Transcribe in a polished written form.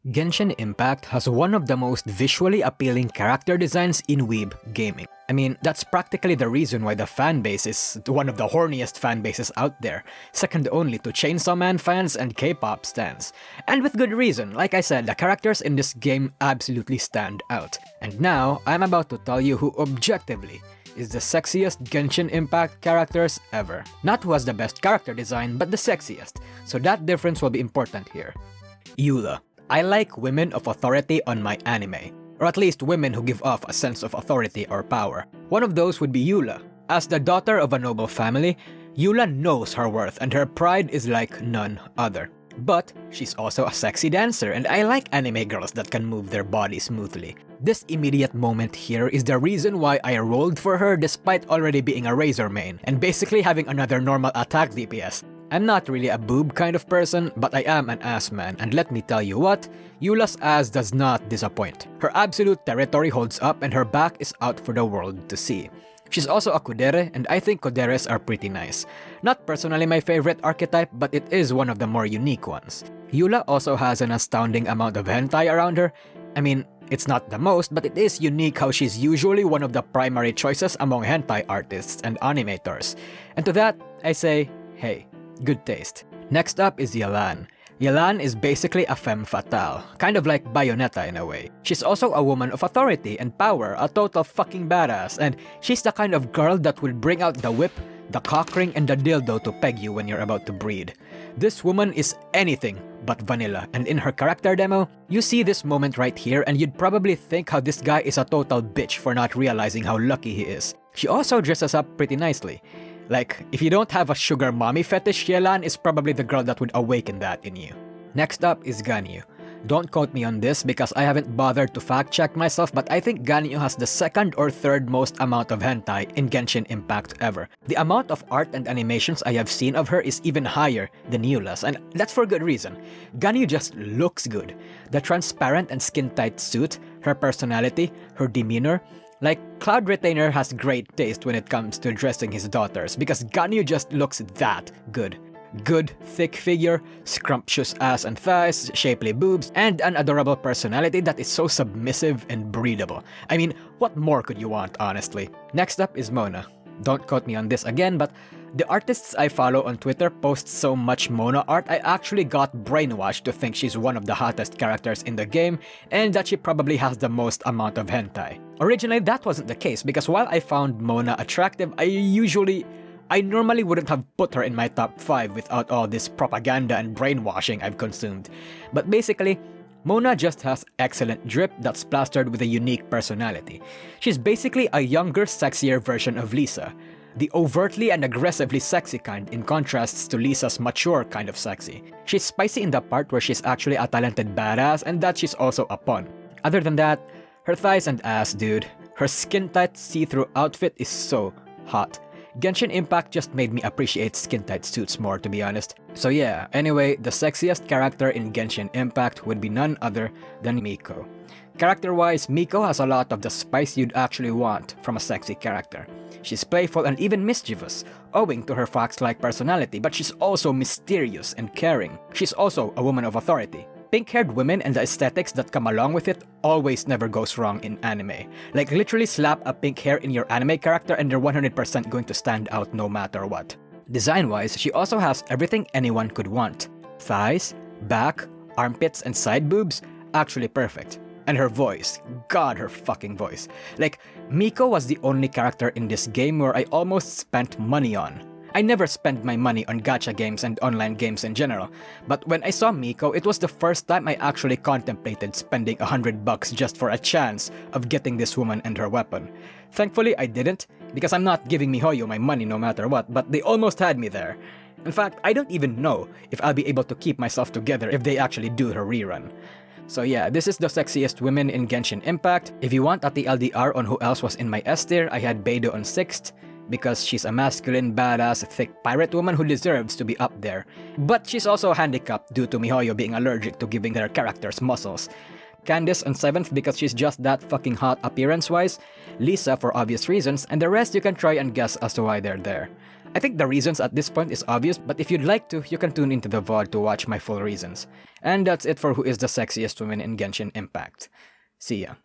Genshin Impact has one of the most visually appealing character designs in weeb gaming. I mean, that's practically the reason why the fanbase is one of the horniest fanbases out there, second only to Chainsaw Man fans and K-pop stans. And with good reason, like I said, the characters in this game absolutely stand out. And now, I'm about to tell you who objectively is the sexiest Genshin Impact characters ever. Not who has the best character design, but the sexiest, so that difference will be important here. Eula. I like women of authority on my anime, or at least women who give off a sense of authority or power. One of those would be Eula. As the daughter of a noble family, Eula knows her worth and her pride is like none other. But she's also a sexy dancer, and I like anime girls that can move their body smoothly. This immediate moment here is the reason why I rolled for her despite already being a Razor main, and basically having another normal attack DPS. I'm not really a boob kind of person, but I am an ass man, and let me tell you what, Eula's ass does not disappoint. Her absolute territory holds up and her back is out for the world to see. She's also a kudere, and I think kuderes are pretty nice. Not personally my favorite archetype, but it is one of the more unique ones. Eula also has an astounding amount of hentai around her. I mean, it's not the most, but it is unique how she's usually one of the primary choices among hentai artists and animators. And to that, I say, hey. Good taste. Next up is Yelan. Yelan is basically a femme fatale, kind of like Bayonetta in a way. She's also a woman of authority and power, a total fucking badass, and she's the kind of girl that will bring out the whip, the cock ring, and the dildo to peg you when you're about to breed. This woman is anything but vanilla, and in her character demo, you see this moment right here and you'd probably think how this guy is a total bitch for not realizing how lucky he is. She also dresses up pretty nicely. Like, if you don't have a sugar mommy fetish, Yelan is probably the girl that would awaken that in you. Next up is Ganyu. Don't quote me on this because I haven't bothered to fact check myself, but I think Ganyu has the second or third most amount of hentai in Genshin Impact ever. The amount of art and animations I have seen of her is even higher than Eula's, and that's for good reason. Ganyu just looks good. The transparent and skin-tight suit, her personality, her demeanor. Like, Cloud Retainer has great taste when it comes to dressing his daughters because Ganyu just looks that good. Good, thick figure, scrumptious ass and thighs, shapely boobs, and an adorable personality that is so submissive and breedable. I mean, what more could you want, honestly? Next up is Mona. Don't quote me on this again, but the artists I follow on Twitter post so much Mona art, I actually got brainwashed to think she's one of the hottest characters in the game, and that she probably has the most amount of hentai. Originally, that wasn't the case, because while I found Mona attractive, I normally wouldn't have put her in my top 5 without all this propaganda and brainwashing I've consumed. But basically, Mona just has excellent drip that's plastered with a unique personality. She's basically a younger, sexier version of Lisa. The overtly and aggressively sexy kind in contrasts to Lisa's mature kind of sexy. She's spicy in the part where she's actually a talented badass and that she's also a pawn. Other than that, her thighs and ass, dude. Her skin-tight see-through outfit is so hot. Genshin Impact just made me appreciate skin-tight suits more, to be honest. So yeah, anyway, the sexiest character in Genshin Impact would be none other than Miko. Character-wise, Miko has a lot of the spice you'd actually want from a sexy character. She's playful and even mischievous, owing to her fox-like personality, but she's also mysterious and caring. She's also a woman of authority. Pink-haired women and the aesthetics that come along with it always never goes wrong in anime. Like, literally slap a pink hair in your anime character and they're 100% going to stand out no matter what. Design-wise, she also has everything anyone could want. Thighs, back, armpits, and side boobs, actually perfect. And her voice, god, her fucking voice. Like, Miko was the only character in this game where I almost spent money on. I never spend my money on gacha games and online games in general, but when I saw Miko, it was the first time I actually contemplated spending $100 just for a chance of getting this woman and her weapon. Thankfully, I didn't, because I'm not giving MiHoYo my money no matter what, but they almost had me there. In fact, I don't even know if I'll be able to keep myself together if they actually do her rerun. So yeah, this is the sexiest women in Genshin Impact. If you want a TLDR on who else was in my S tier, I had Beidou on 6th, because she's a masculine, badass, thick pirate woman who deserves to be up there. But she's also handicapped due to MiHoYo being allergic to giving their characters muscles. Candice on 7th because she's just that fucking hot appearance-wise, Lisa for obvious reasons, and the rest you can try and guess as to why they're there. I think the reasons at this point is obvious, but if you'd like to, you can tune into the VOD to watch my full reasons. And that's it for who is the sexiest woman in Genshin Impact. See ya.